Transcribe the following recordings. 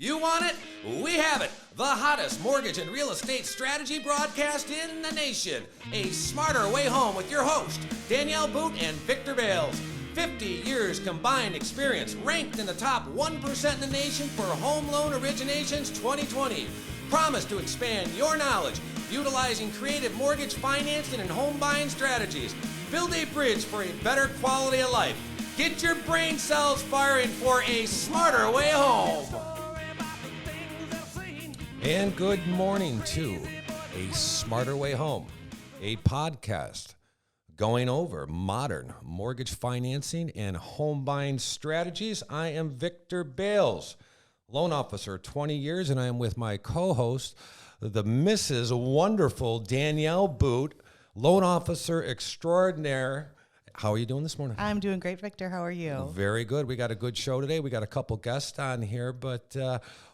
You want it? We have it. The hottest mortgage and real estate strategy broadcast in the nation. A Smarter Way Home with your host, Danielle Boote and Victor Bals. 50 years combined experience, ranked in the top 1% in the nation for home loan originations 2020. Promise to expand your knowledge, utilizing creative mortgage financing and home buying strategies. Build a bridge for a better quality of life. Get your brain cells firing for a smarter way home. And good morning to A Smarter Way Home, a podcast going over modern mortgage financing and home buying strategies. I am Victor Bals, loan officer, 20 years, and I am with my co-host, the Mrs. Wonderful Danielle Boote, loan officer extraordinaire. How are you doing this morning? I'm doing great, Victor. How are you? Very good. We got a good show today. We got a couple guests on here, but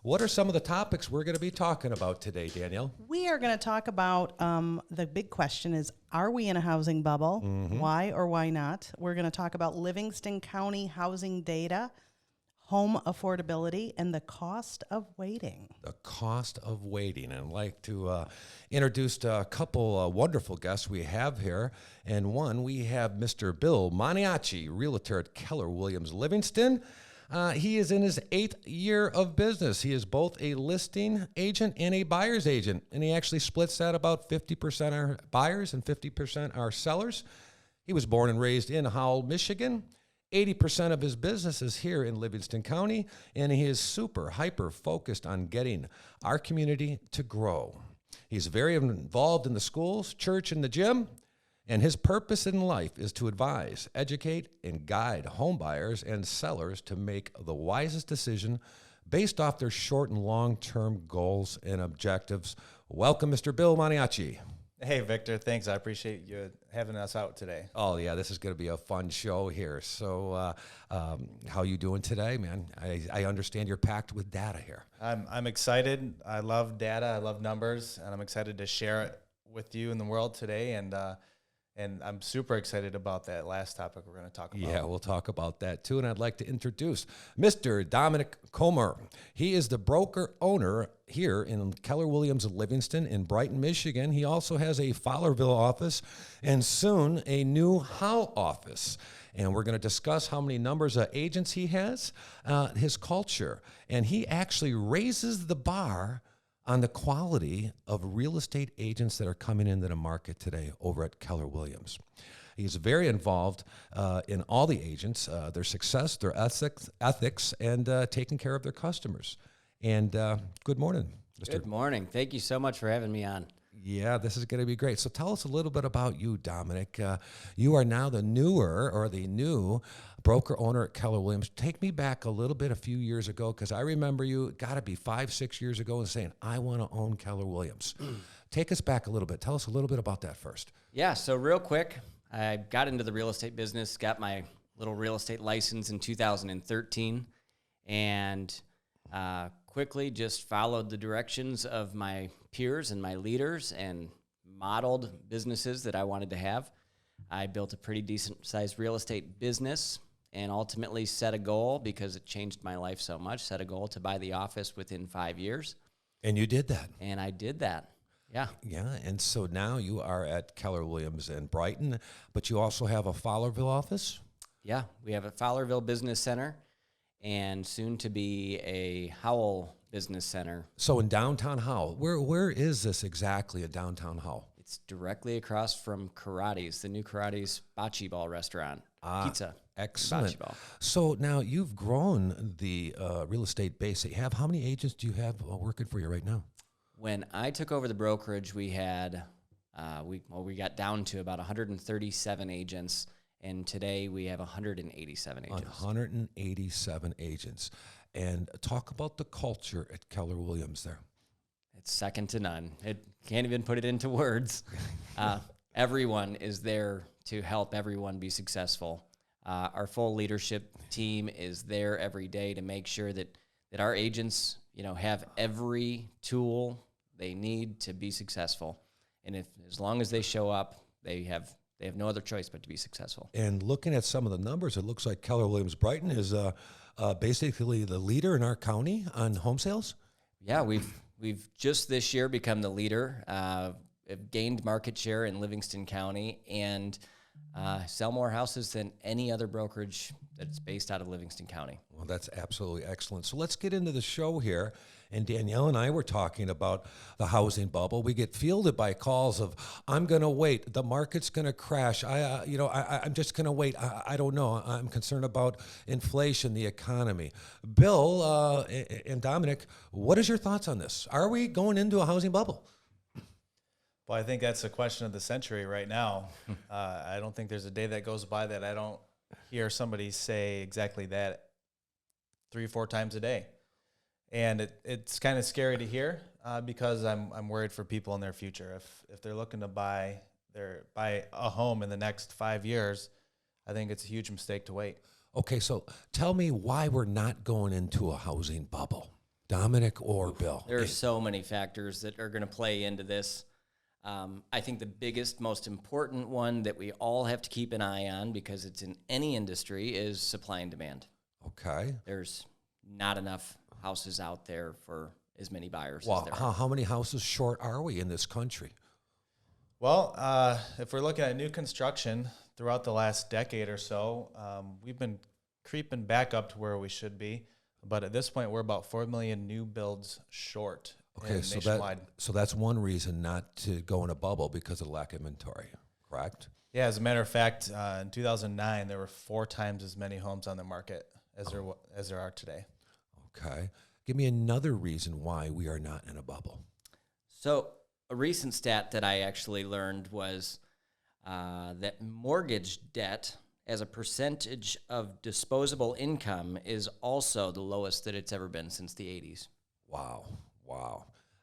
what are some of the topics we're going to be talking about today, Danielle? We are going to talk about the big question is, are we in a housing bubble? Mm-hmm. Why or why not? We're going to talk about Livingston County housing data, home affordability, and the cost of waiting. The cost of waiting. And I'd like to introduce a couple wonderful guests we have here. And one, we have Mr. Bill Maniaci, Realtor at Keller Williams Livingston. He is in his 8th year of business. He is both a listing agent and a buyer's agent. And he actually splits that about 50% are buyers and 50% are sellers. He was born and raised in Howell, Michigan. 80% of his business is here in Livingston County, and he is super hyper focused on getting our community to grow. He's very involved in the schools, church, and the gym, and his purpose in life is to advise, educate, and guide home buyers and sellers to make the wisest decision based off their short and long-term goals and objectives. Welcome, Mr. Bill Maniaci. Hey, Victor, thanks. I appreciate you having us out today. Oh, yeah, this is going to be a fun show here. So how you doing today, man? I understand you're packed with data here. I'm excited. I love data. I love numbers, and I'm excited to share it with you in the world today. And I'm super excited about that last topic we're going to talk about. Yeah, we'll talk about that too. And I'd like to introduce Mr. Dominick. He is the broker owner here in Keller Williams Livingston in Brighton, Michigan. He also has a Fowlerville office and soon a new Howell office. And we're going to discuss how many numbers of agents he has, his culture. And he actually raises the bar on the quality of real estate agents that are coming into the market today over at Keller Williams. He's very involved in all the agents, their success, their ethics, and taking care of their customers. And good morning, Mr. Good morning. Thank you so much for having me on. Yeah, this is going to be great. So tell us a little bit about you, Dominick. You are now the new broker owner at Keller Williams. Take me back a little bit a few years ago, because I remember you, got to be 5-6 years ago, and saying, I want to own Keller Williams. Take us back a little bit. Tell us a little bit about that first. Yeah, so real quick, I got into the real estate business, got my little real estate license in 2013, and quickly just followed the directions of my peers and my leaders and modeled businesses that I wanted to have. I built a pretty decent-sized real estate business and ultimately set a goal, because it changed my life so much, set a goal to buy the office within 5 years. And you did that. And I did that. Yeah. Yeah, and so now you are at Keller Williams in Brighton, but you also have a Fowlerville office? Yeah, we have a Fowlerville Business Center and soon to be a Howell Business Center. So in downtown Howell, where is this exactly in downtown Howell? It's directly across from Karate's, the new Karate's Bocce Ball restaurant. Pizza. Excellent. Bocce Ball. So now you've grown the real estate base that you have. How many agents do you have working for you right now? When I took over the brokerage, we had we got down to about 137 agents, and today we have 187 agents. 187 agents. And talk about the culture at Keller Williams there. It's second to none. It can't even put it into words. Everyone is there to help everyone be successful. Our full leadership team is there every day to make sure that our agents, have every tool they need to be successful. And as long as they show up, they have no other choice but to be successful. And looking at some of the numbers, it looks like Keller Williams Brighton is basically the leader in our county on home sales? Yeah, we've just this year become the leader. Have gained market share in Livingston County and sell more houses than any other brokerage that's based out of Livingston County. Well, that's absolutely excellent. So let's get into the show here. And Danielle and I were talking about the housing bubble. We get fielded by calls of, I'm going to wait. The market's going to crash. I'm just going to wait. I don't know. I'm concerned about inflation, the economy. Bill and Dominick, what is your thoughts on this? Are we going into a housing bubble? Well, I think that's the question of the century right now. I don't think there's a day that goes by that I don't hear somebody say exactly that 3 or 4 times a day. And it's kind of scary to hear because I'm worried for people in their future. If they're looking to buy a home in the next 5 years, I think it's a huge mistake to wait. Okay, so tell me why we're not going into a housing bubble, Dominick or Bill. There are so many factors that are going to play into this. I think the biggest, most important one that we all have to keep an eye on, because it's in any industry, is supply and demand. Okay. There's not enough houses out there for as many buyers as Well, there are. how many houses short are we in this country? Well, if we're looking at new construction throughout the last decade or so, we've been creeping back up to where we should be. But at this point, we're about 4 million new builds short. Okay, so that's one reason not to go in a bubble, because of lack of inventory, correct? Yeah, as a matter of fact, in 2009, there were 4 times as many homes on the market as there are today. Okay. Give me another reason why we are not in a bubble. So a recent stat that I actually learned was that mortgage debt as a percentage of disposable income is also the lowest that it's ever been since the 80s. Wow.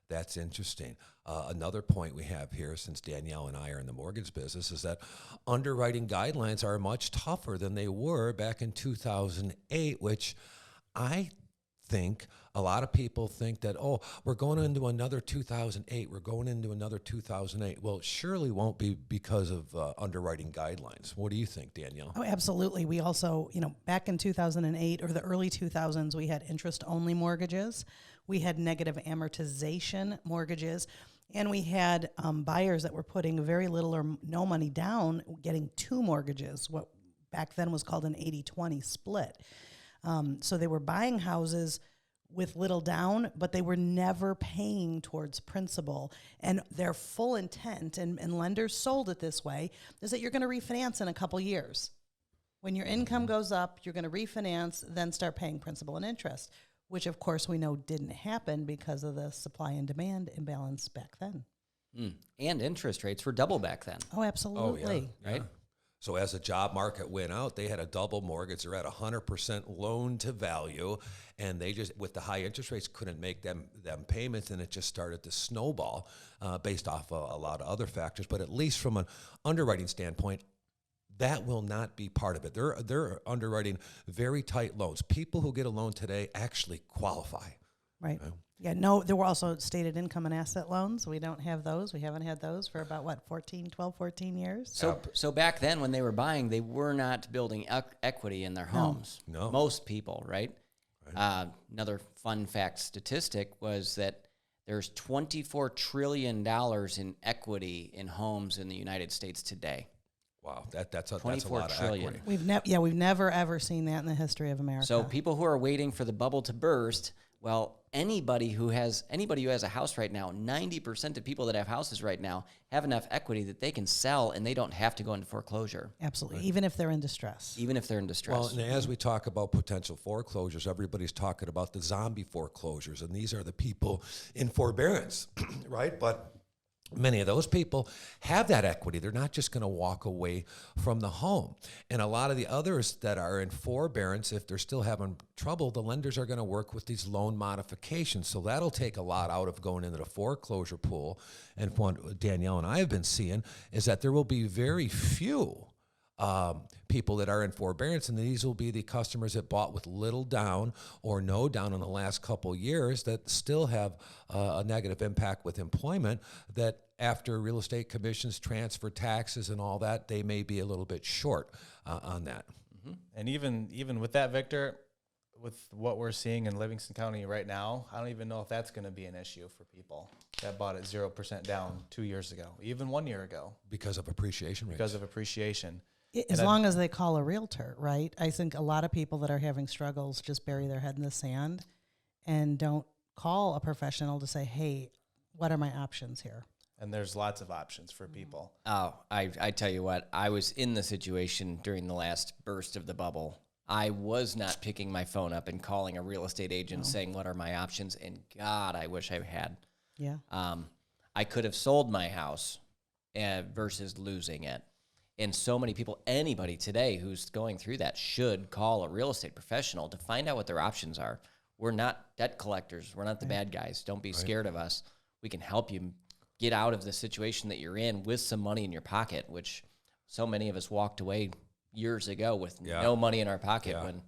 That's interesting. Another point we have here, since Danielle and I are in the mortgage business, is that underwriting guidelines are much tougher than they were back in 2008, which I think a lot of people think that, we're going into another 2008. We're going into another 2008. Well, it surely won't be because of underwriting guidelines. What do you think, Danielle? Oh, absolutely. We also, back in 2008 or the early 2000s, we had interest-only mortgages. We had negative amortization mortgages. And we had buyers that were putting very little or no money down, getting 2 mortgages, what back then was called an 80-20 split. So they were buying houses with little down, but they were never paying towards principal. And their full intent, and lenders sold it this way, is that you're going to refinance in a couple years. When your income goes up, you're going to refinance, then start paying principal and interest, which of course we know didn't happen because of the supply and demand imbalance back then. And interest rates were double back then. Oh, absolutely. Right? So as the job market went out, they had a double mortgage. They're at 100% loan to value, and they just, with the high interest rates, couldn't make them payments, and it just started to snowball based off a lot of other factors. But at least from an underwriting standpoint, that will not be part of it. They're underwriting very tight loans. People who get a loan today actually qualify. Right. Yeah, no, there were also stated income and asset loans. We don't have those. We haven't had those for about, 14 years? So back then when they were buying, they were not building equity in their homes. No. Most people, right? Another fun fact statistic was that there's $24 trillion in equity in homes in the United States today. Wow, that's a lot of trillion. equity. We've never ever seen that in the history of America. So people who are waiting for the bubble to burst, well, anybody who has a house right now, 90% of people that have houses right now have enough equity that they can sell and they don't have to go into foreclosure. Absolutely, even if they're in distress. Well, and as we talk about potential foreclosures, everybody's talking about the zombie foreclosures, and these are the people in forbearance, right? But many of those people have that equity. They're not just going to walk away from the home. And a lot of the others that are in forbearance, if they're still having trouble, the lenders are going to work with these loan modifications. So that'll take a lot out of going into the foreclosure pool. And what Danielle and I have been seeing is that there will be very few people that are in forbearance, and these will be the customers that bought with little down or no down in the last couple years that still have a negative impact with employment, that after real estate commissions, transfer taxes, and all that, they may be a little bit short on that. And even with that, Victor, with what we're seeing in Livingston County right now, I don't even know if that's going to be an issue for people that bought it 0% down 2 years ago, even 1 year ago. Because of appreciation rates. Because of appreciation. As long as they call a realtor, right? I think a lot of people that are having struggles just bury their head in the sand and don't call a professional to say, hey, what are my options here? And there's lots of options for people. Oh, I tell you what, I was in the situation during the last burst of the bubble. I was not picking my phone up and calling a real estate agent saying, what are my options? And God, I wish I had. Yeah. I could have sold my house versus losing it. And so many people, anybody today who's going through that should call a real estate professional to find out what their options are. We're not debt collectors. We're not the bad guys. Don't be scared of us. We can help you get out of the situation that you're in with some money in your pocket, which so many of us walked away years ago with no money in our pocket. When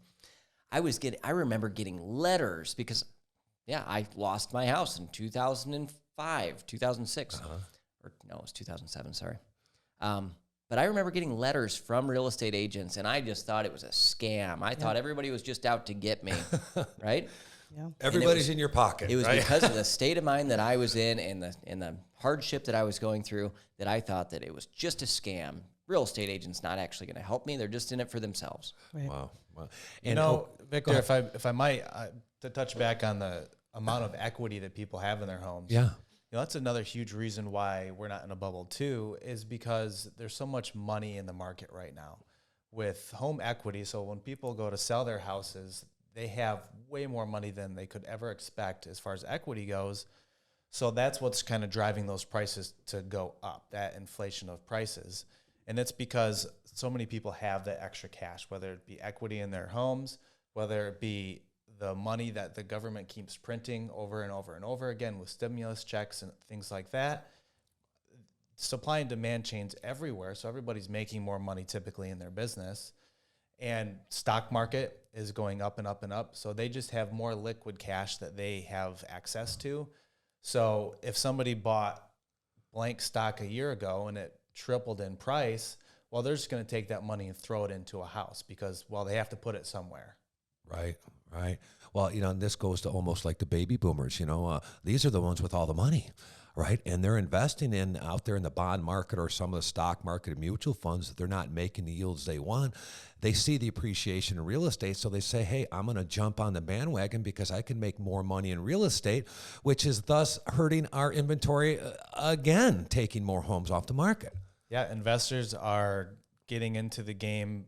I remember getting letters because, I lost my house in 2005, 2006, or no, it was 2007. Sorry. But I remember getting letters from real estate agents, and I just thought it was a scam. I thought everybody was just out to get me, right? Yeah. Everybody's in your pocket. It was because of the state of mind that I was in and the hardship that I was going through that I thought that it was just a scam. Real estate agents not actually going to help me. They're just in it for themselves. Right. Wow. And Victor, if I might, to touch back on the amount of equity that people have in their homes. Yeah. That's another huge reason why we're not in a bubble too, is because there's so much money in the market right now with home equity. So when people go to sell their houses, they have way more money than they could ever expect as far as equity goes. So that's what's kind of driving those prices to go up, that inflation of prices. And it's because so many people have that extra cash, whether it be equity in their homes, whether it be the money that the government keeps printing over and over and over again with stimulus checks and things like that. Supply and demand change everywhere, so everybody's making more money typically in their business. And stock market is going up and up and up, so they just have more liquid cash that they have access to. So if somebody bought blank stock a year ago and it tripled in price, well, they're just going to take that money and throw it into a house because, well, they have to put it somewhere. Right. Well, and this goes to almost like the baby boomers, these are the ones with all the money, right? And they're investing out there in the bond market or some of the stock market and mutual funds. They're not making the yields they want. They see the appreciation in real estate, so they say, hey, I'm going to jump on the bandwagon because I can make more money in real estate, which is thus hurting our inventory again, taking more homes off the market. Yeah, investors are getting into the game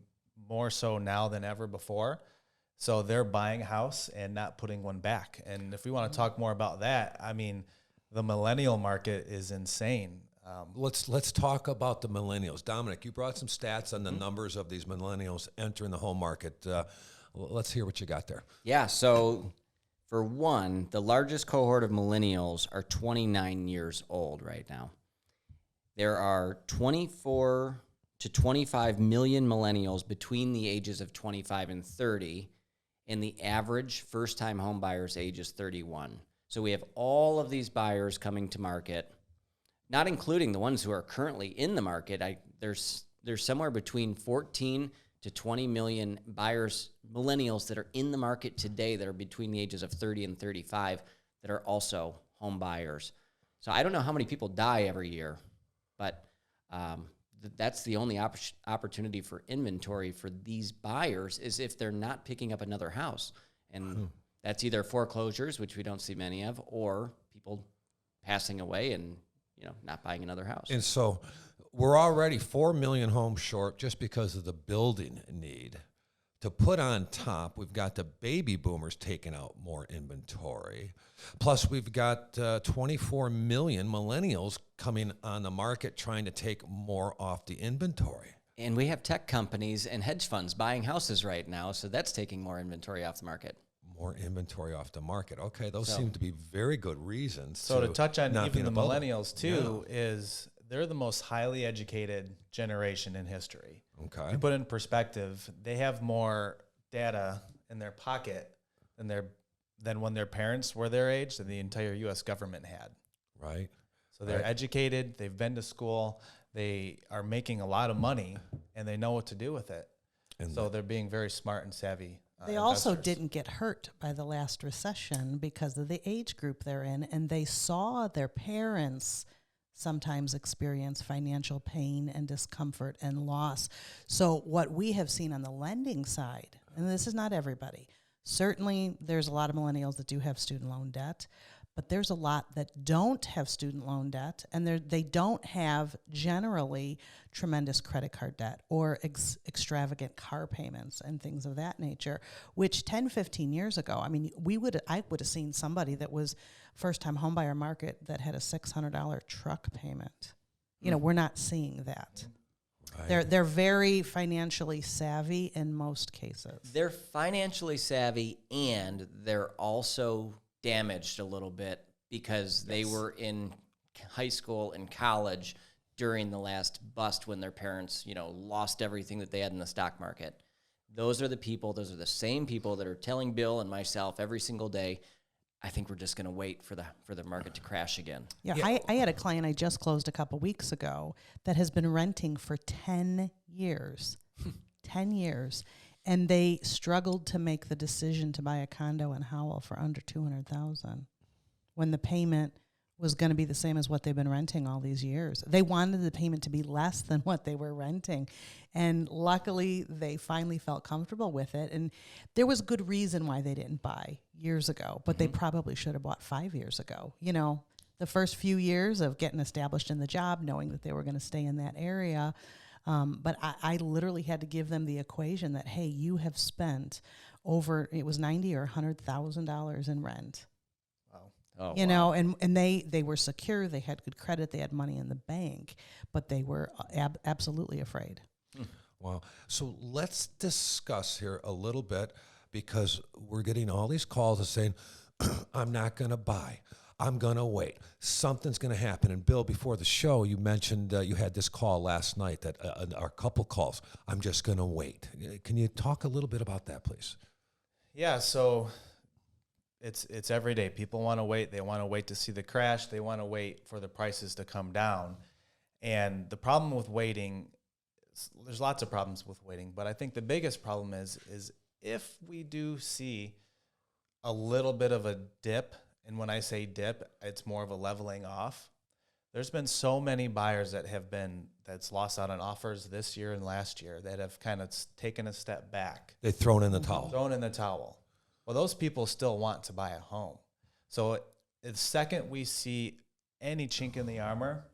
more so now than ever before. So they're buying a house and not putting one back. And if we want to talk more about that, I mean, the millennial market is insane. Let's talk about the millennials. Dominick, you brought some stats on the numbers of these millennials entering the home market. Let's hear what you got there. Yeah, so for one, the largest cohort of millennials are 29 years old right now. There are 24 to 25 million millennials between the ages of 25 and 30, and the average first-time home buyer's age is 31. So we have all of these buyers coming to market, not including the ones who are currently in the market. There's somewhere between 14 to 20 million buyers, millennials, that are in the market today that are between the ages of 30 and 35 that are also home buyers. So I don't know how many people die every year, but that's the only opportunity for inventory for these buyers is if they're not picking up another house. And that's either foreclosures, which we don't see many of, or people passing away and not buying another house. And so we're already 4 million homes short just because of the building need. To put on top, we've got the baby boomers taking out more inventory. Plus, we've got 24 million millennials coming on the market trying to take more off the inventory. And we have tech companies and hedge funds buying houses right now, so that's taking more inventory off the market. More inventory off the market. Okay, those seem to be very good reasons. So to touch on even the millennials too, is they're the most highly educated generation in history. Okay. To put it in perspective, they have more data in their pocket than when their parents were their age than the entire U.S. government had. Right. So they're educated, they've been to school, they are making a lot of money, and they know what to do with it. And so they're being very smart and savvy They also investors. didn't get hurt by the last recession because of the age group they're in, and they saw their parents sometimes experience financial pain and discomfort and loss. So what we have seen on the lending side, and this is not everybody, certainly there's a lot of millennials that do have student loan debt, but there's a lot that don't have student loan debt, and they don't have generally tremendous credit card debt or extravagant car payments and things of that nature, which 10, 15 years ago, I mean, I would have seen somebody that was first-time homebuyer market that had a $600 truck payment. You know, we're not seeing that. Right. They're very financially savvy in most cases. They're financially savvy, and they're also damaged a little bit because they were in high school and college during the last bust when their parents, lost everything that they had in the stock market. Those are the same people that are telling Bill and myself every single day, I think we're just going to wait for the market to crash again. Yeah, I had a client I just closed a couple weeks ago that has been renting for 10 years. 10 years. And they struggled to make the decision to buy a condo in Howell for under $200,000 when the payment was going to be the same as what they've been renting all these years. They wanted the payment to be less than what they were renting. And luckily, they finally felt comfortable with it. And there was good reason why they didn't buy years ago, but they probably should have bought 5 years ago. The first few years of getting established in the job, knowing that they were going to stay in that area. But I literally had to give them the equation that, hey, you have spent it was $90,000 or $100,000 in rent. Oh, And they were secure, they had good credit, they had money in the bank, but they were absolutely afraid. Wow. So let's discuss here a little bit, because we're getting all these calls of saying, I'm not going to buy. I'm going to wait. Something's going to happen. And Bill, before the show, you mentioned you had this call last night, that our couple calls, I'm just going to wait. Can you talk a little bit about that, please? Yeah, so it's every day. People want to wait. They want to wait to see the crash. They want to wait for the prices to come down. And the problem with waiting, there's lots of problems with waiting, but I think the biggest problem is if we do see a little bit of a dip, and when I say dip, it's more of a leveling off. There's been so many buyers that's lost out on offers this year and last year that have kind of taken a step back. They've thrown in the towel. Well, those people still want to buy a home. So the second we see any chink in the armor,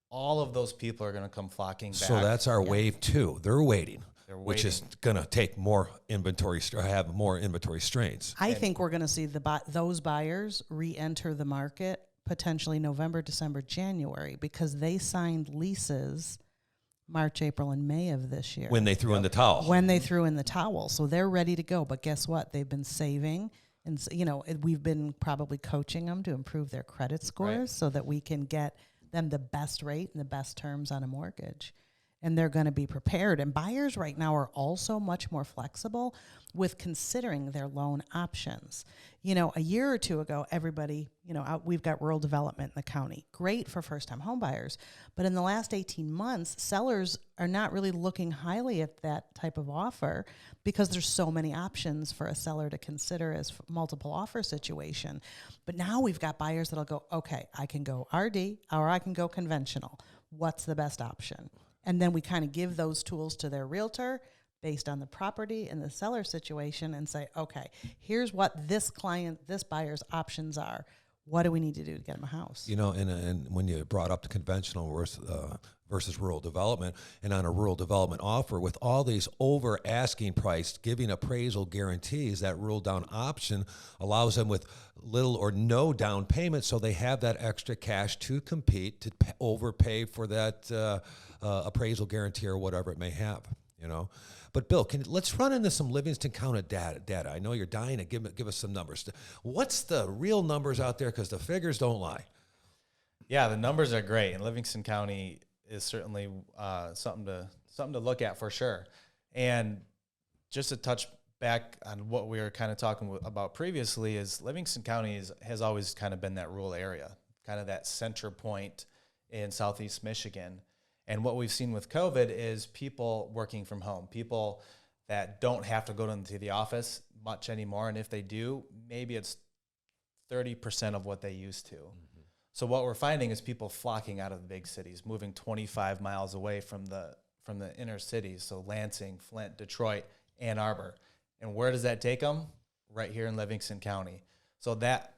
all of those people are going to come flocking back. So that's our wave two. They're waiting. Which waiting. is going to take more inventory, have more inventory strains. I think we're going to see those buyers re-enter the market potentially November, December, January, because they signed leases March, April, and May of this year. When they threw in the towel. When they threw in the towel. So they're ready to go. But guess what? They've been saving. And, we've been probably coaching them to improve their credit scores so that we can get them the best rate and the best terms on a mortgage. And they're going to be prepared. And buyers right now are also much more flexible with considering their loan options. A year or two ago, everybody, we've got rural development in the county. Great for first-time home buyers. But in the last 18 months, sellers are not really looking highly at that type of offer because there's so many options for a seller to consider as multiple offer situation. But now we've got buyers that'll go, okay, I can go RD or I can go conventional. What's the best option? And then we kind of give those tools to their realtor based on the property and the seller situation and say, okay, here's what this buyer's options are. What do we need to do to get them a house? And when you brought up the conventional versus rural development, and on a rural development offer with all these over asking price, giving appraisal guarantees, that rural down option allows them with little or no down payment, so they have that extra cash to compete, to overpay for that appraisal guarantee or whatever it may have, But Bill, let's run into some Livingston County data. I know you're dying to give us some numbers. What's the real numbers out there? Because the figures don't lie. Yeah, the numbers are great, and Livingston County is certainly something to look at for sure. And just to touch back on what we were kind of talking about previously, is Livingston County has always kind of been that rural area, kind of that center point in Southeast Michigan. And what we've seen with COVID is people working from home, people that don't have to go into the office much anymore. And if they do, maybe it's 30% of what they used to. So what we're finding is people flocking out of the big cities, moving 25 miles away from the inner cities. So Lansing, Flint, Detroit, Ann Arbor. And where does that take them? Right here in Livingston County. So that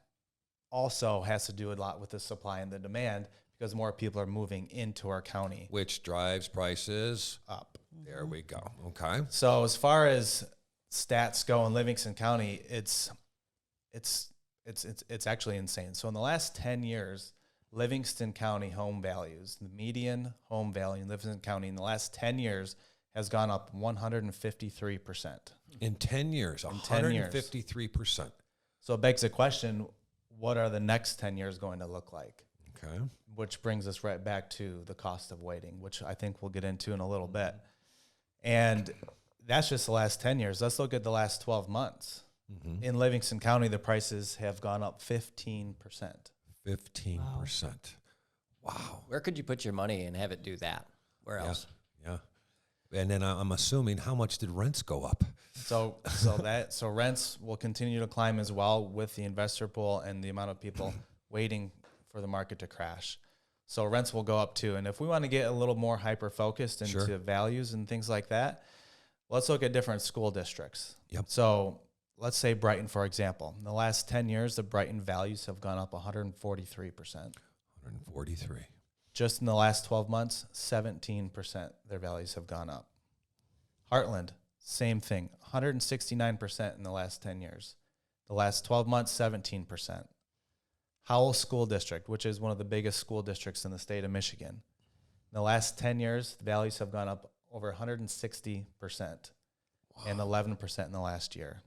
also has to do a lot with the supply and the demand, because more people are moving into our county. Which drives prices up. There we go. Okay. So as far as stats go in Livingston County, it's actually insane. So in the last 10 years, Livingston County home values, the median home value in Livingston County in the last 10 years has gone up 153%. In 10 years, 153%. So it begs the question, what are the next 10 years going to look like? Okay. Which brings us right back to the cost of waiting, which I think we'll get into in a little bit. And that's just the last 10 years. Let's look at the last 12 months. In Livingston County, the prices have gone up 15%. 15%. Wow. Where could you put your money and have it do that? Where else? Yeah. And then I'm assuming, how much did rents go up? So rents will continue to climb as well with the investor pool and the amount of people waiting for the market to crash. So rents will go up too. And if we want to get a little more hyper focused into values and things like that, let's look at different school districts. Yep. So let's say Brighton, for example. In the last 10 years, the Brighton values have gone up 143%. 143. Just in the last 12 months, 17% their values have gone up. Heartland, same thing, 169% in the last 10 years. The last 12 months, 17%. Howell School District, which is one of the biggest school districts in the state of Michigan. In the last 10 years, the values have gone up over 160% and 11% in the last year.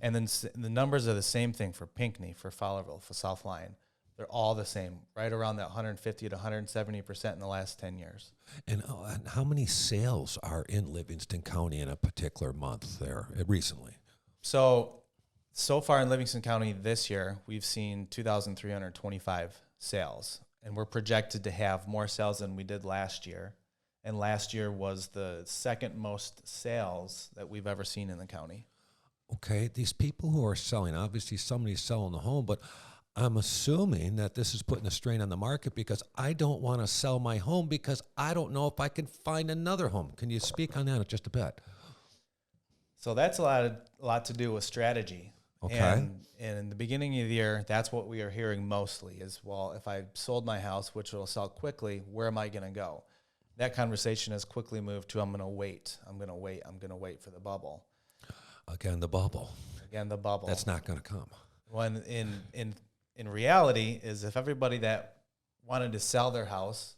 And then the numbers are the same thing for Pinckney, for Fowlerville, for South Lyon. They're all the same, right around that 150 to 170% in the last 10 years. And how many sales are in Livingston County in a particular month there recently? So far in Livingston County this year, we've seen 2,325 sales. And we're projected to have more sales than we did last year. And last year was the second most sales that we've ever seen in the county. Okay, these people who are selling, obviously somebody's selling the home, but I'm assuming that this is putting a strain on the market, because I don't want to sell my home because I don't know if I can find another home. Can you speak on that just a bit? So that's a lot to do with strategy. Okay. And in the beginning of the year, that's what we are hearing mostly is, well, if I sold my house, which will sell quickly, where am I going to go? That conversation has quickly moved to, I'm going to wait for the bubble. Again, the bubble. That's not going to come. When in reality is, if everybody that wanted to sell their house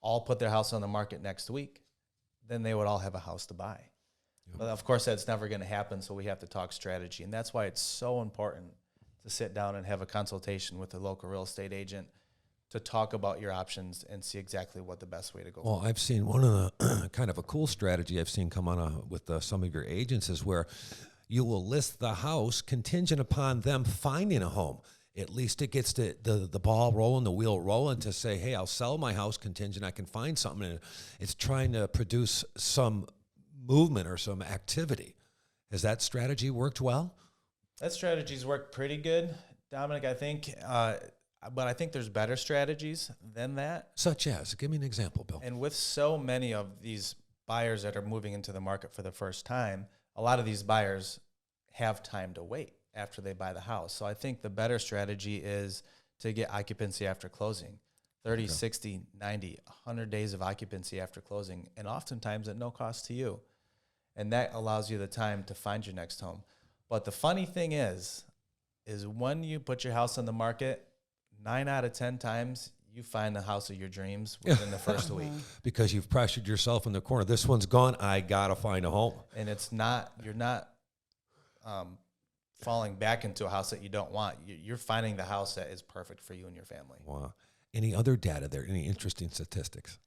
all put their house on the market next week, then they would all have a house to buy. Yep. But of course, that's never going to happen, so we have to talk strategy. And that's why it's so important to sit down and have a consultation with a local real estate agent to talk about your options and see exactly what the best way to go. Well, I've seen one of the kind of a cool strategy I've seen come on with some of your agents is where you will list the house contingent upon them finding a home. At least it gets the ball rolling, the wheel rolling to say, hey, I'll sell my house contingent. I can find something. And it's trying to produce some movement or some activity. Has that strategy worked well? That strategy's worked pretty good, Dominic, I think. But I think there's better strategies than that. Such as? Give me an example, Bill. And with so many of these buyers that are moving into the market for the first time, a lot of these buyers have time to wait after they buy the house. So I think the better strategy is to get occupancy after closing. 30, 60, 90, 100 days of occupancy after closing, and oftentimes at no cost to you. And that allows you the time to find your next home. But the funny thing is when you put your house on the market, 9 out of 10 times you find the house of your dreams within the first week. Because you've pressured yourself in the corner. This one's gone. I got to find a home. And you're not falling back into a house that you don't want. You're finding the house that is perfect for you and your family. Wow. Any other data there? Any interesting statistics?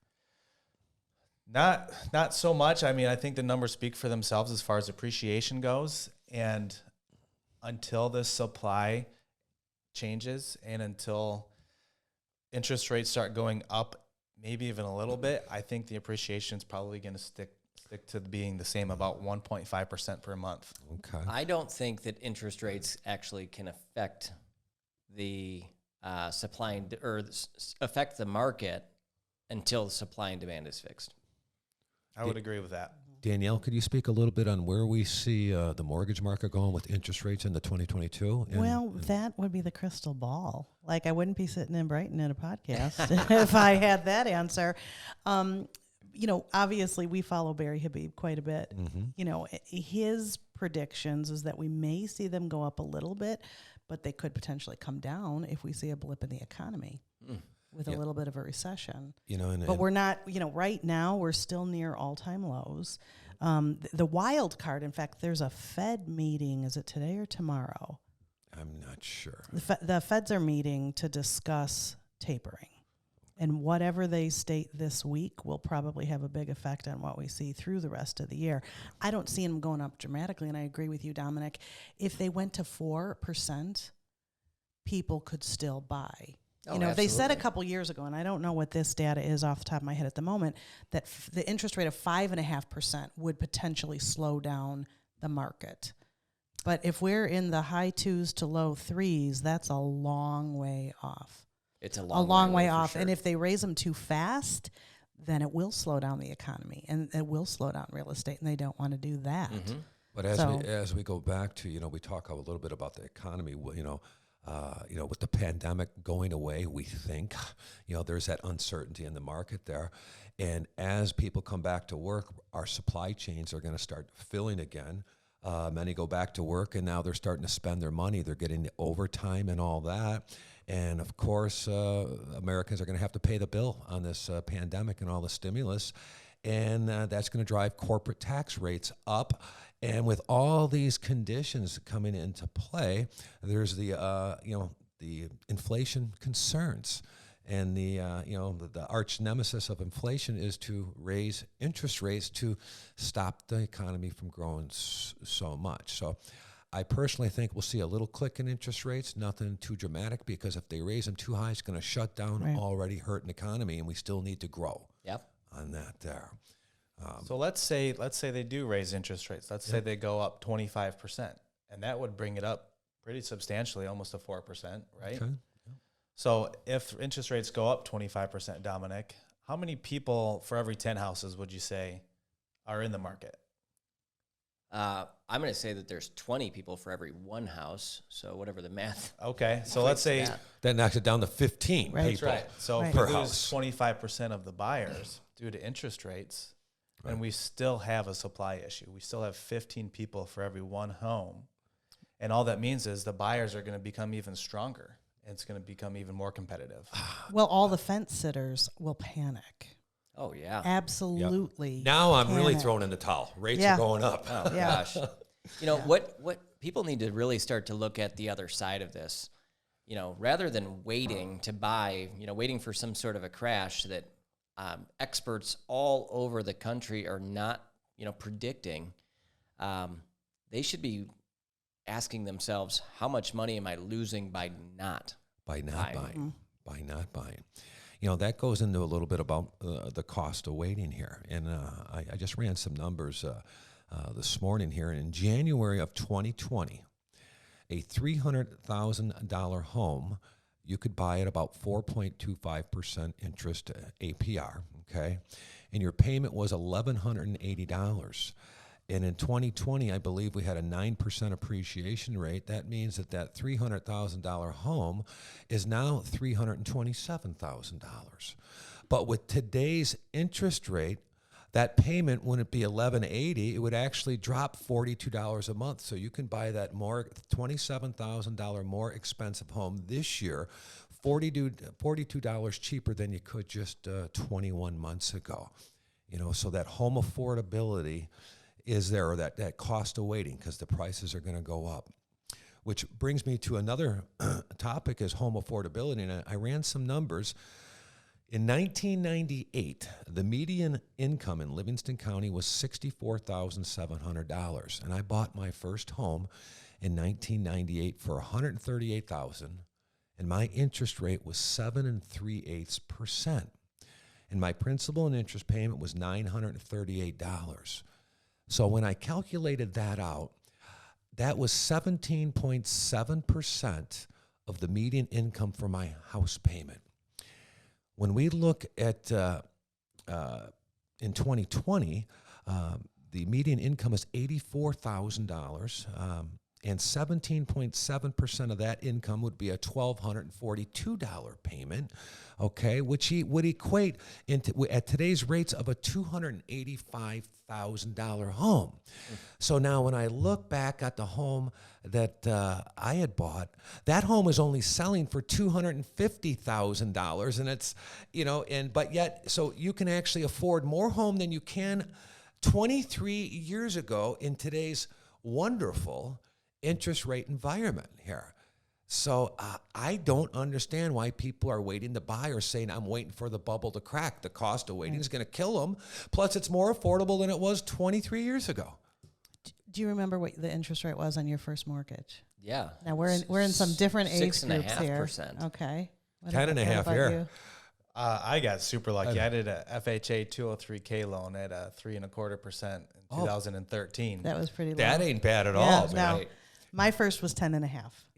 Not so much. I mean, I think the numbers speak for themselves as far as appreciation goes. And until the supply changes and until interest rates start going up, maybe even a little bit, I think the appreciation is probably going to stick to being the same, about 1.5% per month. Okay. I don't think that interest rates actually can affect the supply and affect the market until the supply and demand is fixed. I would agree with that. Danielle, could you speak a little bit on where we see the mortgage market going with interest rates in the 2022? That would be the crystal ball. Like, I wouldn't be sitting in Brighton in a podcast if I had that answer. Obviously we follow Barry Habib quite a bit. His predictions is that we may see them go up a little bit, but they could potentially come down if we see a blip in the economy with a little bit of a recession. But we're not, right now we're still near all-time lows. The wild card, in fact, there's a Fed meeting. Is it today or tomorrow? I'm not sure. The Feds are meeting to discuss tapering. And whatever they state this week will probably have a big effect on what we see through the rest of the year. I don't see them going up dramatically, and I agree with you, Dominick. If they went to 4%, people could still buy. They said a couple years ago, and I don't know what this data is off the top of my head at the moment, that the interest rate of 5.5% would potentially slow down the market. But if we're in the high 2s to low 3s, that's a long way off. It's a long way off. Sure. And if they raise them too fast, then it will slow down the economy, and it will slow down real estate, and they don't want to do that. But as we go back to, we talk a little bit about the economy, with the pandemic going away, we think, there's that uncertainty in the market there. And as people come back to work, our supply chains are going to start filling again. Many go back to work, and now they're starting to spend their money. They're getting the overtime and all that. And, of course, Americans are going to have to pay the bill on this pandemic and all the stimulus. And that's going to drive corporate tax rates up. And with all these conditions coming into play, there's the inflation concerns. And the arch nemesis of inflation is to raise interest rates to stop the economy from growing so much. So I personally think we'll see a little click in interest rates, nothing too dramatic, because if they raise them too high, it's going to shut down already hurting economy, and we still need to grow on that there. So let's say they do raise interest rates. Let's say they go up 25%, and that would bring it up pretty substantially, almost to 4%, right? Okay. So if interest rates go up 25%, Dominick, how many people for every 10 houses would you say are in the market? I'm going to say that there's 20 people for every one house. So whatever the math. Okay. So let's say that knocks it down to 15 people. That's right. So if per we lose house. 25% of the buyers due to interest rates, and we still have a supply issue. We still have 15 people for every one home. And all that means is the buyers are going to become even stronger. And it's going to become even more competitive. Well, all the fence sitters will panic. Oh, yeah. Absolutely. Yep. Now I'm really throwing in the towel. Rates are going up. Oh, gosh. What people need to really start to look at the other side of this, rather than waiting to buy, waiting for some sort of a crash that experts all over the country are not, predicting. They should be asking themselves, how much money am I losing by not buying? By not buying. That goes into a little bit about the cost of waiting here. And I just ran some numbers this morning here. And in January of 2020, a $300,000 home, you could buy at about 4.25% interest APR, okay? And your payment was $1,180. And in 2020, I believe we had a 9% appreciation rate. That means that $300,000 home is now $327,000. But with today's interest rate, that payment wouldn't be $1,180. It would actually drop $42 a month. So you can buy that more $27,000 more expensive home this year, $42 cheaper than you could just 21 months ago. So that home affordability is there, or that cost of waiting, because the prices are going to go up. Which brings me to another topic, is home affordability. And I ran some numbers. In 1998, the median income in Livingston County was $64,700. And I bought my first home in 1998 for $138,000, and my interest rate was 7 3/8%. and my principal and interest payment was $938. So when I calculated that out, that was 17.7% of the median income for my house payment. When we look at in 2020, the median income is $84,000, and 17.7% of that income would be a $1,242 payment, okay, which would equate into, at today's rates, of a $285,000 home. So now when I look back at the home that I had bought, that home is only selling for $250,000, and it's, but yet, so you can actually afford more home than you can 23 years ago in today's wonderful interest rate environment here. So I don't understand why people are waiting to buy or saying, I'm waiting for the bubble to crack. The cost of waiting is going to kill them. Plus, it's more affordable than it was 23 years ago. Do you remember what the interest rate was on your first mortgage? Yeah. Now we're in some different age groups here. 6.5%. Okay. 10.5 here. You? I got super lucky. I did a FHA 203K loan at a 3.25% in 2013. That was pretty low. That ain't bad at all, man. No. My first was 10.5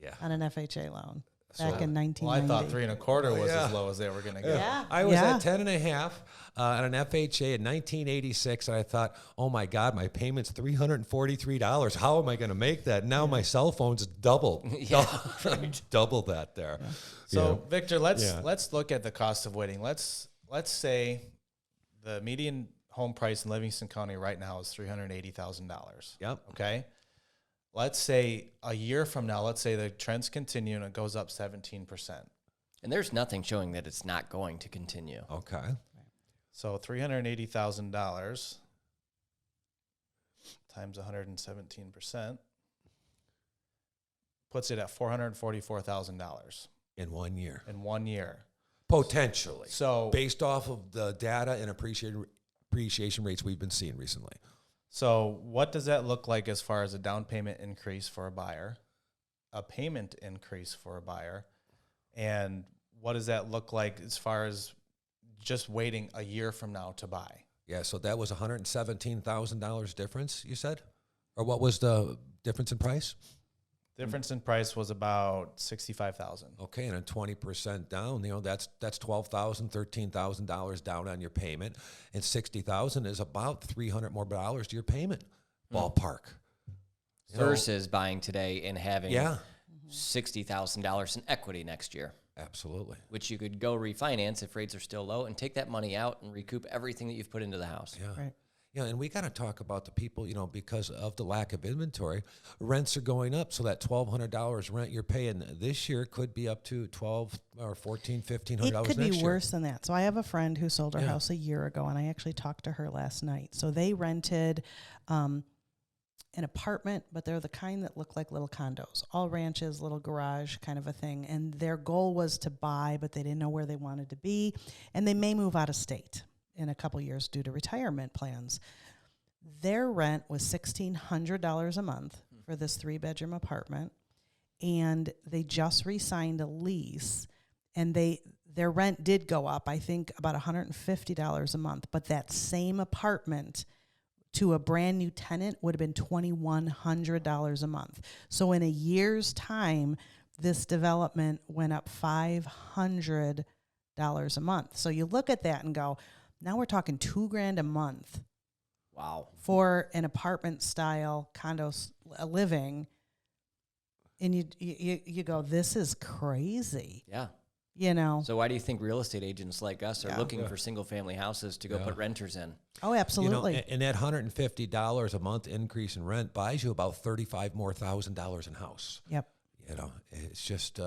Yeah. on an FHA loan back in 1990. Well, I thought 3.25 was as low as they were going to go. Yeah. I was at 10.5 on an FHA in 1986, and I thought, oh my God, my payment's $343. How am I going to make that? Now my cell phone's doubled. Double that there. Yeah. So Victor, let's look at the cost of waiting. Let's say the median home price in Livingston County right now is $380,000. Yep. Okay. Let's say a year from now, let's say the trends continue and it goes up 17%. And there's nothing showing that it's not going to continue. Okay. So $380,000 times 117% puts it at $444,000 in 1 year. in 1 year. Potentially. So based off of the data and appreciation rates we've been seeing recently. So what does that look like as far as a down payment increase for a buyer, a payment increase for a buyer, and what does that look like as far as just waiting a year from now to buy? Yeah, so that was $117,000 difference, you said? Or what was the difference in price? Difference in price was about $65,000. Okay, and a 20% down, that's $12,000, $13,000 down on your payment, and $60,000 is about $300 more dollars to your payment, ballpark. Versus buying today and having Yeah, $60,000 in equity next year, absolutely. which you could go refinance if rates are still low and take that money out and recoup everything that you've put into the house. Yeah. Right. Yeah, and we got to talk about the people, because of the lack of inventory, rents are going up. So that $1,200 rent you're paying this year could be up to $1,200 or $1,400, $1,500 It could next be year. worse than that. So I have a friend who sold her house a year ago, and I actually talked to her last night. So they rented an apartment, but they're the kind that look like little condos, all ranches, little garage kind of a thing. And their goal was to buy, but they didn't know where they wanted to be. And they may move out of state in a couple years due to retirement plans. Their rent was $1,600 a month for this 3-bedroom apartment, and they just re-signed a lease, and their rent did go up, I think about $150 a month, but that same apartment to a brand new tenant would have been $2,100 a month. So in a year's time, this development went up $500 a month. So you look at that and go, now we're talking $2,000 a month. Wow. For an apartment style condo living. And you go, this is crazy. Yeah. So why do you think real estate agents like us are looking for single family houses to go put renters in? Oh, absolutely. And that $150 a month increase in rent buys you about $35,000 more in house. Yep. It's just,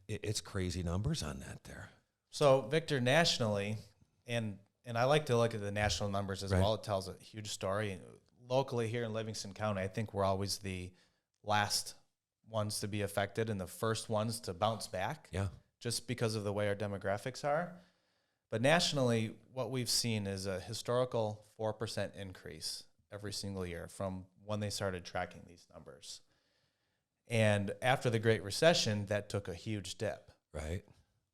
it's crazy numbers on that there. So Victor, nationally, and I like to look at the national numbers as Right. well. It tells a huge story. Locally here in Livingston County, I think we're always the last ones to be affected and the first ones to bounce back. Yeah. Just because of the way our demographics are. But nationally, what we've seen is a historical 4% increase every single year from when they started tracking these numbers. And after the Great Recession, that took a huge dip. Right.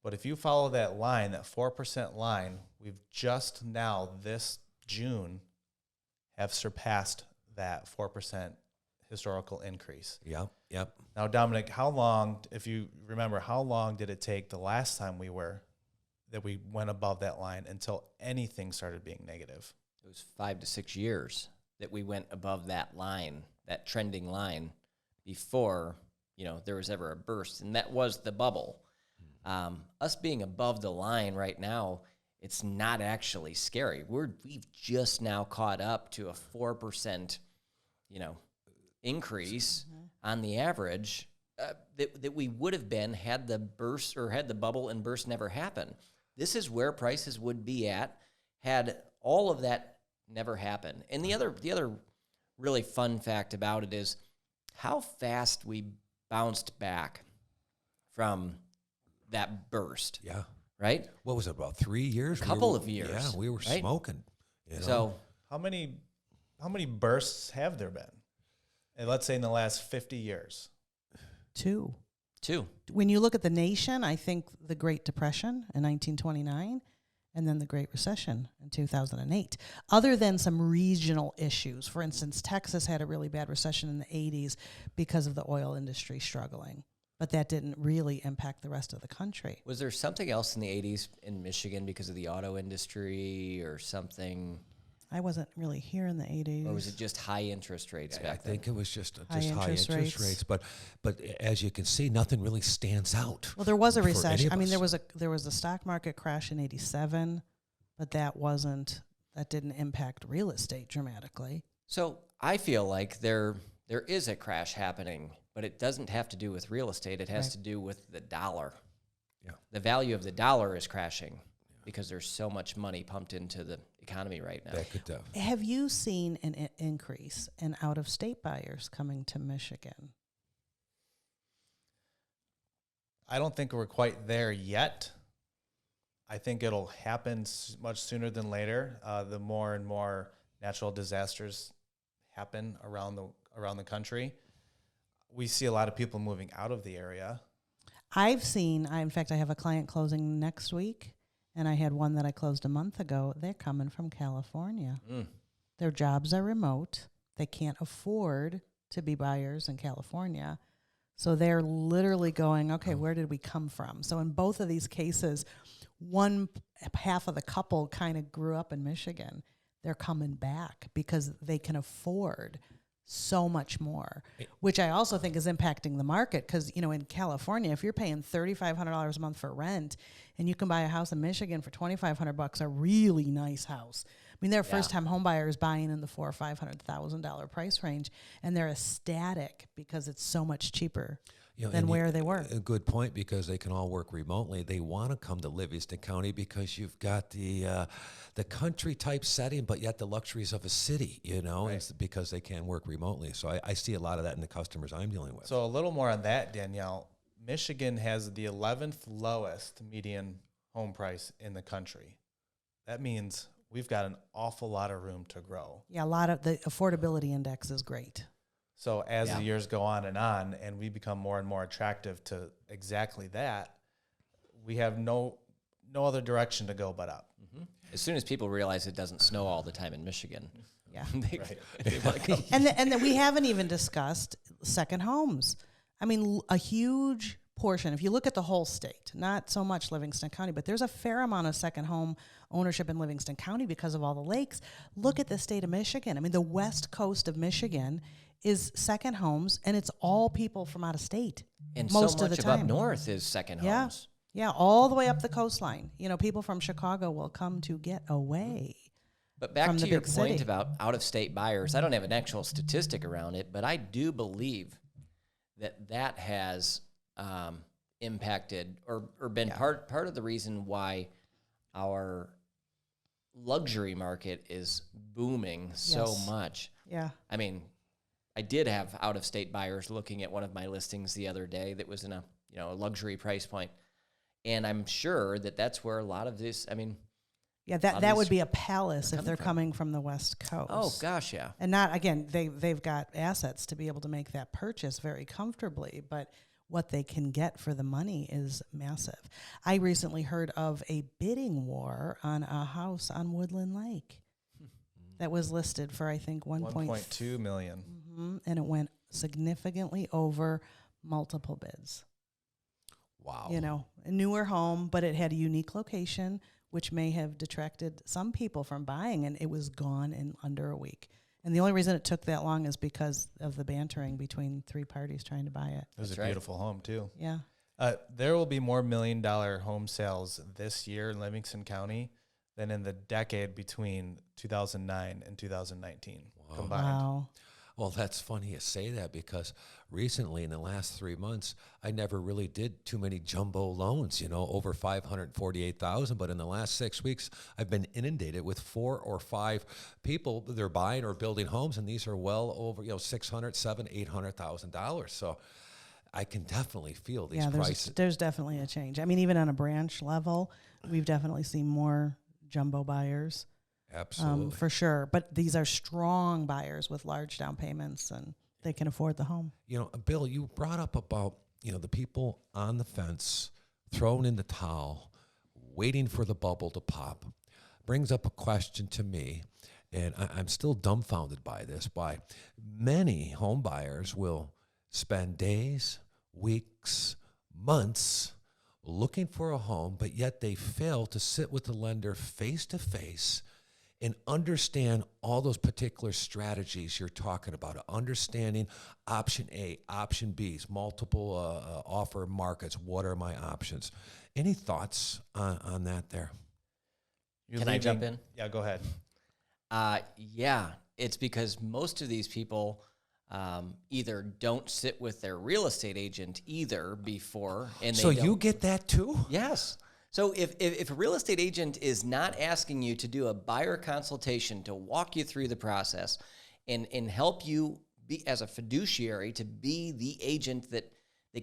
But if you follow that line, that 4% line, we've just now this June have surpassed that 4% historical increase. Yep. Now, Dominic, how long, if you remember, how long did it take the last time we went above that line until anything started being negative? It was 5 to 6 years that we went above that line, that trending line, before, there was ever a burst. And that was the bubble. Us being above the line right now, it's not actually scary. We've just now caught up to a 4%, increase on the average that we would have been had the burst or had the bubble and burst never happened. This is where prices would be at had all of that never happened. And the other really fun fact about it is how fast we bounced back from that burst. Yeah. Right? What was it, about 3 years? A couple of years. Yeah, we were right? smoking. So How many bursts have there been? And let's say in the last 50 years. Two. When you look at the nation, I think the Great Depression in 1929 and then the Great Recession in 2008. Other than some regional issues. For instance, Texas had a really bad recession in the 80s because of the oil industry struggling. But that didn't really impact the rest of the country. was there something else in the 80s in Michigan because of the auto industry or something? I wasn't really here in the 80s. Or was it just high interest rates I back then? think it was just High high interest interest rates. rates. But as you can see, nothing really stands out. Well, there was a for any recession. of I mean, us. there was a stock market crash in 87, but that didn't impact real estate dramatically. So I feel like there is a crash happening, but it doesn't have to do with real estate. It has Right. to do with the dollar. Yeah. The value of the dollar is crashing because there's so much money pumped into the economy right now. That could Have you seen an increase in out-of-state buyers coming to Michigan? I don't think we're quite there yet. I think it'll happen much sooner than later. The more and more natural disasters happen around the country, we see a lot of people moving out of the area. In fact, I have a client closing next week, and I had one that I closed a month ago. They're coming from California. Their jobs are remote. They can't afford to be buyers in California. So they're literally going, okay, where did we come from? So in both of these cases, one half of the couple kind of grew up in Michigan. They're coming back because they can afford so much more, which I also think is impacting the market because, in California, if you're paying $3,500 a month for rent and you can buy a house in Michigan for $2,500, a really nice house. I mean, they're first-time home buyers buying in the $400,000 or $500,000 price range, and they're ecstatic because it's so much cheaper than where they were. A good point, because they can all work remotely. They want to come to Livingston County because you've got the country type setting, but yet the luxuries of a city, it's because they can work remotely. So I see a lot of that in the customers I'm dealing with. So a little more on that, Danielle. Michigan has the 11th lowest median home price in the country. That means we've got an awful lot of room to grow. Yeah, a lot of the affordability index is great. So as the years go on and we become more and more attractive to exactly that, we have no other direction to go but up. As soon as people realize it doesn't snow all the time in Michigan. Yeah. They want to come. And then we haven't even discussed second homes. I mean, a huge portion, if you look at the whole state, not so much Livingston County, but there's a fair amount of second home ownership in Livingston County because of all the lakes. Look at the state of Michigan. I mean, the west coast of Michigan is second homes, and it's all people from out of state. And most so of much the of up time. north is second homes. Yeah, all the way up the coastline. People from Chicago will come to get away. But back From to the your big point city. about out-of-state buyers, I don't have an actual statistic around it, but I do believe that has impacted or been part of the reason why our luxury market is booming so Yes. much. Yeah. I mean, I did have out-of-state buyers looking at one of my listings the other day that was in a luxury price point, and I'm sure that's where a lot of this. I mean, Yeah, lot that of would these be a palace are if they're coming coming from the West Coast. oh gosh, yeah. And not, again, they've got assets to be able to make that purchase very comfortably. But what they can get for the money is massive. I recently heard of a bidding war on a house on Woodland Lake that was listed for, I think, 1.2 million. And it went significantly over multiple bids. Wow. You know, a newer home, but it had a unique location, which may have detracted some people from buying, and it was gone in under a week. And the only reason it took that long is because of the bantering between three parties trying to buy it. It was a beautiful home, too. Yeah. There will be more $1 million home sales this year in Livingston County than in the decade between 2009 and 2019 combined. Wow. Well, that's funny you say that, because recently in the last 3 months, I never really did too many jumbo loans, you know, over $548,000. But in the last 6 weeks, I've been inundated with 4 or 5 people. They're buying or building homes, and these are well over, you know, $600,000, $700,000, $800,000. So I can definitely feel these prices. There's definitely a change. I mean, even on a branch level, we've definitely seen more jumbo buyers. Absolutely. For sure. But these are strong buyers with large down payments, and they can afford the home. You know, Bill, you brought up about, you know, the people on the fence, thrown in the towel, waiting for the bubble to pop. Brings up a question to me, and I'm still dumbfounded by this. By many home buyers will spend days, weeks, months looking for a home, but yet they fail to sit with the lender face to face and understand all those particular strategies you're talking about, understanding option A, option B's, multiple offer markets. What are my options? Any thoughts on that there? Can I jump in? Yeah, go ahead. Yeah, it's because most of these people either don't sit with their real estate agent either before, and so you get that too? Yes. So if a real estate agent is not asking you to do a buyer consultation to walk you through the process and help you be as a fiduciary to be the agent that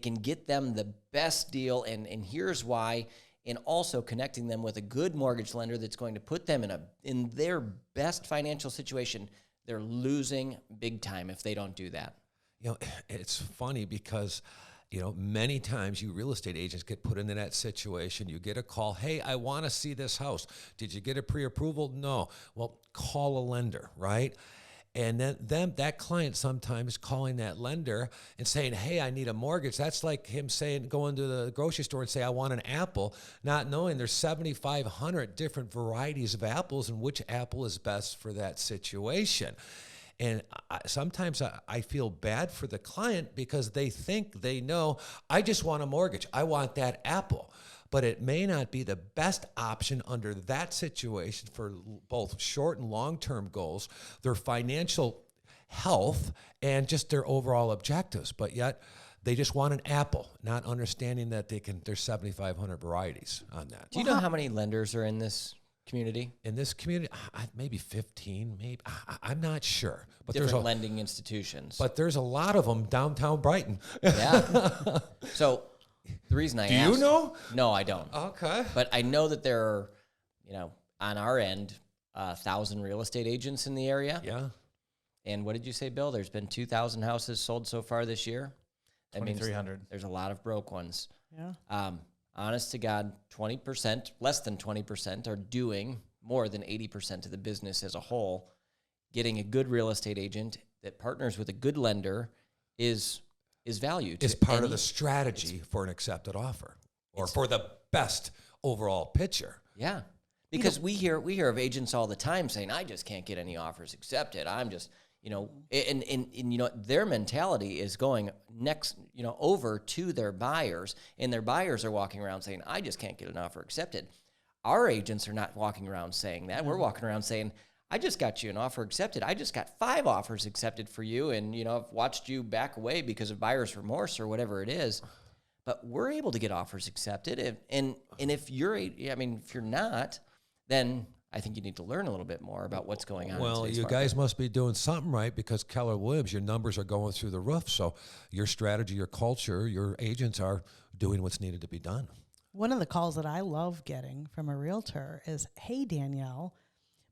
can get them the best deal, and here's why, and also connecting them with a good mortgage lender that's going to put them in their best financial situation, they're losing big time if they don't do that. You know, it's funny because, you know, many times you real estate agents get put into that situation. You get a call, hey, I want to see this house. Did you get a pre-approval? No. Well, call a lender, right? And then that client sometimes calling that lender and saying, hey, I need a mortgage. That's like him saying, going to the grocery store and say, I want an apple, not knowing there's 7,500 different varieties of apples and which apple is best for that situation. And sometimes I feel bad for the client because they think they know, I just want a mortgage. I want that apple. But it may not be the best option under that situation for both short and long-term goals, their financial health, and just their overall objectives. But yet they just want an apple, not understanding that there's 7,500 varieties on that. Do you know how many lenders are in this community? In this community, maybe 15, maybe. I'm not sure. But Different lending institutions. But there's a lot of them downtown Brighton. Yeah. So the reason I asked. Do you know? No, I don't. Okay. But I know that there are, on our end, 1,000 real estate agents in the area. Yeah. And what did you say, Bill? There's been 2,000 houses sold so far this year. That means 2,300. there's a lot of broke ones. Yeah. Honest to God, 20%, less than 20% are doing more than 80% of the business as a whole. Getting a good real estate agent that partners with a good lender is value. Is part of the strategy for an accepted offer or for the best overall picture. Yeah. Because we hear of agents all the time saying, I just can't get any offers accepted. I'm just, and their mentality is going next, over to their buyers, and their buyers are walking around saying, I just can't get an offer accepted. Our agents are not walking around saying that. We're walking around saying, I just got you an offer accepted. I just got 5 offers accepted for you, and I've watched you back away because of buyer's remorse or whatever it is. But we're able to get offers accepted, and if if you're not, then I think you need to learn a little bit more about what's going on. Well, you guys must be doing something right, because Keller Williams, your numbers are going through the roof. So your strategy, your culture, your agents are doing what's needed to be done. One of the calls that I love getting from a realtor is, hey, Danielle,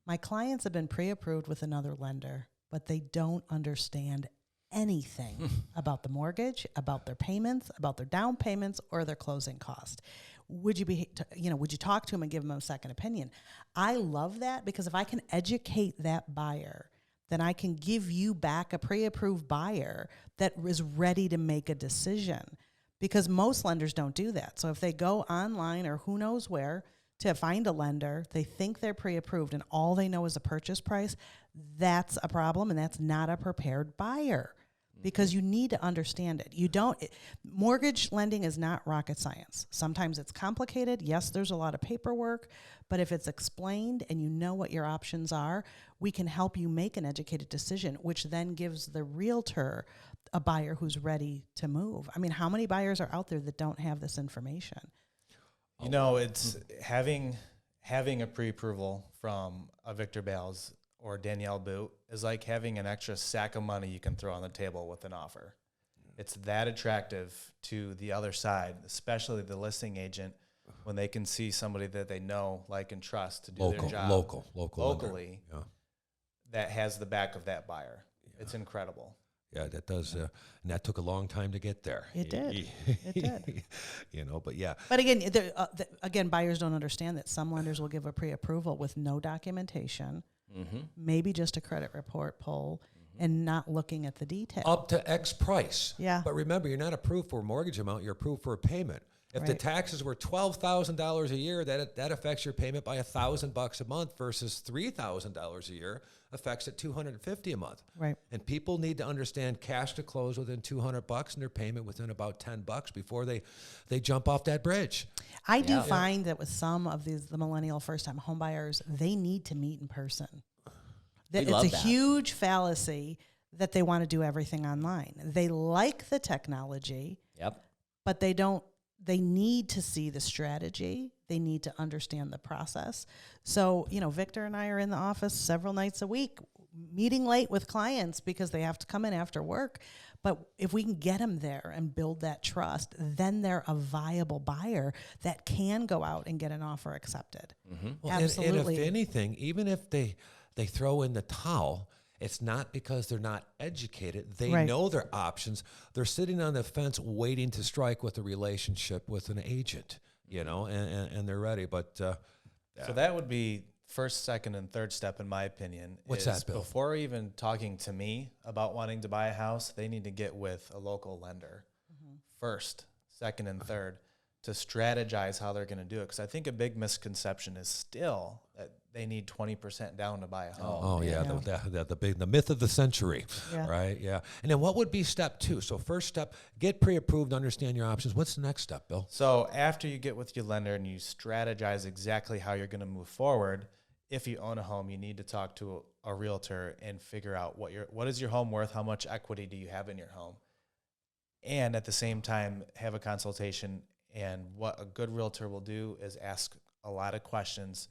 my clients have been pre-approved with another lender, but they don't understand anything about the mortgage, about their payments, about their down payments, or their closing cost. Would you talk to them and give them a second opinion? I love that, because if I can educate that buyer, then I can give you back a pre-approved buyer that is ready to make a decision, because most lenders don't do that. So if they go online or who knows where to find a lender, they think they're pre-approved and all they know is a purchase price, that's a problem, and that's not a prepared buyer, because you need to understand it. Mortgage lending is not rocket science. Sometimes it's complicated. Yes, there's a lot of paperwork, but if it's explained and you know what your options are, we can help you make an educated decision, which then gives the realtor a buyer who's ready to move. I mean, how many buyers are out there that don't have this information? You know, it's having a pre-approval from a Victor Bals or Danielle Boote is like having an extra sack of money you can throw on the table with an offer. It's that attractive to the other side, especially the listing agent, when they can see somebody that they know, like, and trust to do their job locally, that has the back of that buyer. Yeah. It's incredible. Yeah, that does, and that took a long time to get there. It did. It did. But yeah. But again, buyers don't understand that some lenders will give a pre-approval with no documentation, maybe just a credit report pull, and not looking at the detail. Up to X price. Yeah. But remember, you're not approved for a mortgage amount, you're approved for a payment. If the taxes were $12,000 a year, that affects your payment by $1,000 a month versus $3,000 a year affects it $250 a month. Right. And people need to understand cash to close within $200 and their payment within about $10 before they jump off that bridge. I do find that with some of the millennial first-time home buyers, they need to meet in person. It's a huge fallacy that they want to do everything online. They like the technology, but they need to see the strategy. They need to understand the process. So, Victor and I are in the office several nights a week, meeting late with clients because they have to come in after work. But if we can get them there and build that trust, then they're a viable buyer that can go out and get an offer accepted. Well, absolutely. And if anything, even if they throw in the towel, it's not because they're not educated. They know their options. They're sitting on the fence waiting to strike with a relationship with an agent, and they're ready. But so that would be first, second, and third step, in my opinion. What's that, Bill? Before even talking to me about wanting to buy a house, they need to get with a local lender first, second, and third to strategize how they're going to do it. Because I think a big misconception is still that they need 20% down to buy a home. Oh yeah, the myth of the century, right? Yeah. And then what would be step 2? So first step, get pre-approved, understand your options. What's the next step, Bill? So after you get with your lender and you strategize exactly how you're going to move forward, if you own a home, you need to talk to a realtor and figure out what is your home worth, how much equity do you have in your home, and at the same time have a consultation. And what a good realtor will do is ask a lot of questions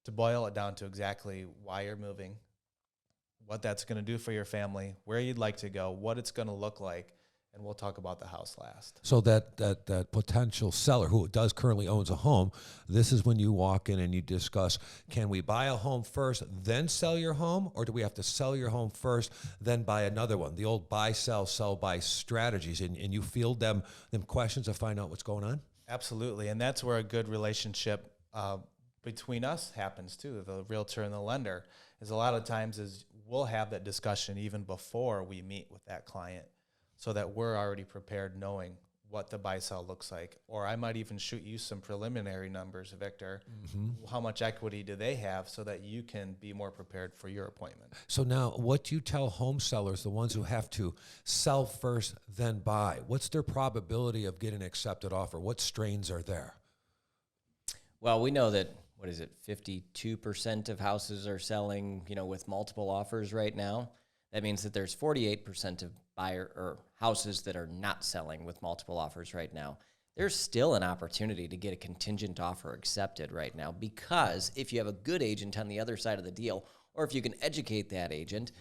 to boil it down to exactly why you're moving, what that's going to do for your family, where you'd like to go, what it's going to look like, and we'll talk about the house last. So that potential seller who currently owns a home, this is when you walk in and you discuss, can we buy a home first, then sell your home, or do we have to sell your home first, then buy another one? The old buy, sell, buy strategies, and you field them questions to find out what's going on? Absolutely, and that's where a good relationship between us happens too, the realtor and the lender, is a lot of times is we'll have that discussion even before we meet with that client so that we're already prepared knowing what the buy-sell looks like. Or I might even shoot you some preliminary numbers, Victor. How much equity do they have so that you can be more prepared for your appointment? So now what do you tell home sellers, the ones who have to sell first, then buy? What's their probability of getting an accepted offer? What strains are there? Well, we know that, 52% of houses are selling, with multiple offers right now. That means that there's 48% of houses that are not selling with multiple offers right now. There's still an opportunity to get a contingent offer accepted right now, because if you have a good agent on the other side of the deal, or if you can educate that agent,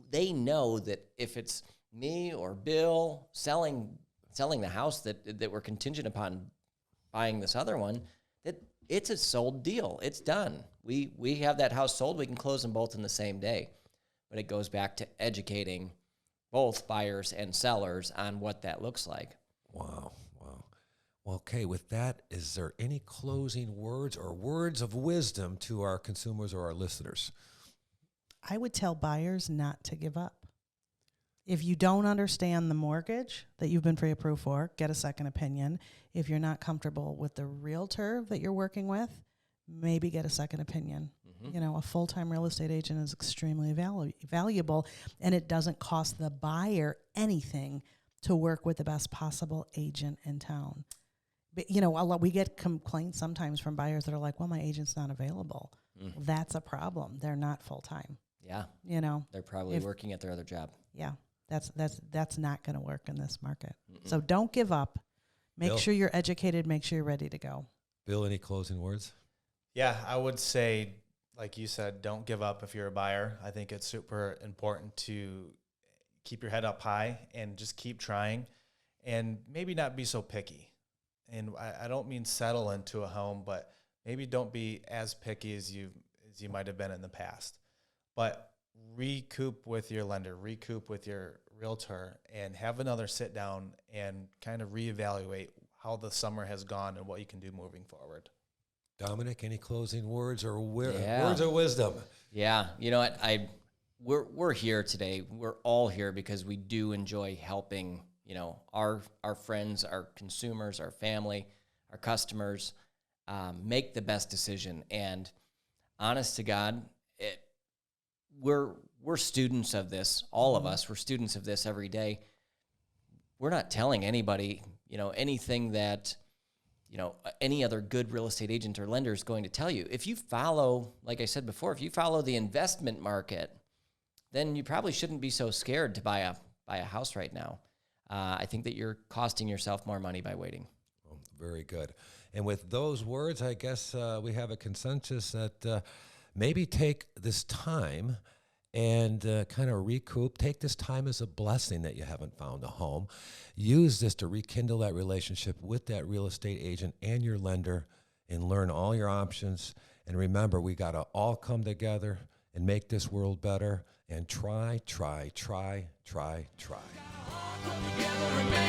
they know that if it's me or Bill selling the house that we're contingent upon buying this other one, that it's a sold deal. It's done. We have that house sold. We can close them both in the same day. But it goes back to educating both buyers and sellers on what that looks like. Wow. Well, okay, with that, is there any closing words or words of wisdom to our consumers or our listeners? I would tell buyers not to give up. If you don't understand the mortgage that you've been pre-approved for, get a second opinion. If you're not comfortable with the realtor that you're working with, maybe get a second opinion. You know, a full-time real estate agent is extremely valuable, and it doesn't cost the buyer anything to work with the best possible agent in town. But, you know, we get complaints sometimes from buyers that are like, well, my agent's not available. Well, that's a problem. They're not full-time. Yeah. You know, They're probably working at their other job. yeah, that's not going to work in this market. So don't give up. Make Bill? sure you're educated. Make sure you're ready to go. Bill, any closing words? Yeah, I would say, like you said, don't give up if you're a buyer. I think it's super important to keep your head up high and just keep trying and maybe not be so picky. And I don't mean settle into a home, but maybe don't be as picky as you might have been in the past. But recoup with your lender, recoup with your realtor, and have another sit down and kind of reevaluate how the summer has gone and what you can do moving forward. Dominick, any closing words or Yeah. words of wisdom? Yeah, you know what? We're here today. We're all here because we do enjoy helping, you know, our friends, our consumers, our family, our customers make the best decision. And honest to God, we're students of this. All of us, we're students of this every day. We're not telling anybody, you know, anything that, you know, any other good real estate agent or lender is going to tell you. If you follow, like I said before, if you follow the investment market, then you probably shouldn't be so scared to buy a house right now. I think that you're costing yourself more money by waiting. Oh, very good. And with those words, I guess we have a consensus that maybe take this time and kind of recoup. Take this time as a blessing that you haven't found a home. Use this to rekindle that relationship with that real estate agent and your lender and learn all your options. And remember, we got to all come together and make this world better and try. Come together and make